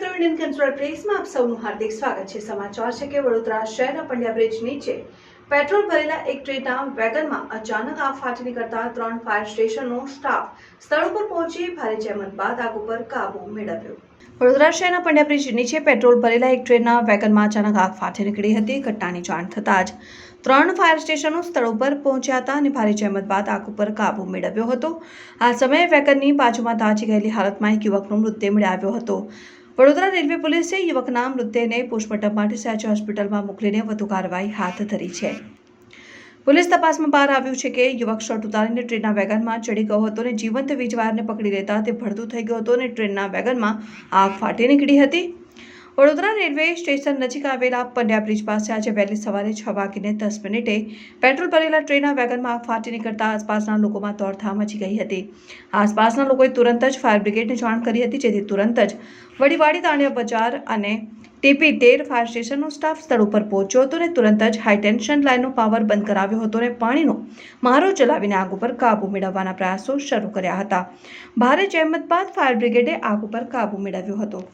મિત્રો, Indian control પ્રેસમાં આપ સૌનું હાર્દિક સ્વાગત છે। સમાચાર છે કે વડોદરા શહેરના પંડ્યા બ્રિજ નીચે પેટ્રોલ ભરેલા એક ટ્રેનના વેગનમાં અચાનક આગ ફાટી નીકળતા 3 ફાયર સ્ટેશનનો સ્ટાફ સ્થળ ઉપર પહોંચી ભારે જહેમત બાદ આગ ઉપર કાબુ મેળવ્યો। વડોદરા શહેરના પંડ્યા બ્રિજ નીચે પેટ્રોલ ભરેલા એક ટ્રેનના વેગનમાં અચાનક આગ ફાટી નીકળી હતી। ઘટનાની જાણ થતાં જ 3 ફાયર સ્ટેશનો સ્થળ ઉપર પહોંચ્યા હતા અને ભારે જહેમત બાદ આગ ઉપર કાબુ મેળવ્યો હતો। આ સમયે વેગનની બાજુમાં દાઝી ગયેલી હાલતમાં એક યુવકનો મૃતદેહ મળી આવ્યો હતો। વડોદરા રેલવે પોલીસે યુવકના મૃતદેહને પોસ્ટમોર્ટમ માટે સયાજી હોસ્પિટલમાં મોકલીને વધુ કાર્યવાહી હાથ ધરી છે। પોલીસ તપાસમાં બહાર આવ્યું છે કે યુવક શર્ટ ઉતારીને ટ્રેનના વેગનમાં ચડી ગયો હતો અને જીવંત વીજ વાયરને પકડી લેતા તે ભડતું થઈ ગયો હતો અને ટ્રેનના વેગનમાં આગ ફાટી નીકળી હતી। વડોદરા રેલવે સ્ટેશન નજીક આવેલા પંડ્યા બ્રિજ પાસે આજે વહેલી સવારે 6:10 પેટ્રોલ ભરેલા ટ્રેનના વેગનમાં આગ ફાટી નીકળતા આસપાસના લોકોમાં દોડધામ મચી ગઈ હતી। આસપાસના લોકોએ તુરંત જ ફાયર બ્રિગેડને જાણ કરી હતી, જેથી તુરંત જ વડીવાડી તાણિયા બજાર અને TP13 ફાયર સ્ટેશનનો સ્ટાફ સ્થળ ઉપર પહોંચ્યો હતો અને તુરંત જ હાઈ ટેન્શન લાઇનનો પાવર બંધ કરાવ્યો હતો અને પાણીનો મારો ચલાવીને આગ ઉપર કાબુ મેળવવાના પ્રયાસો શરૂ કર્યા હતા। ભારે જહેમત બાદ ફાયર બ્રિગેડે આગ ઉપર કાબુ મેળવ્યો હતો।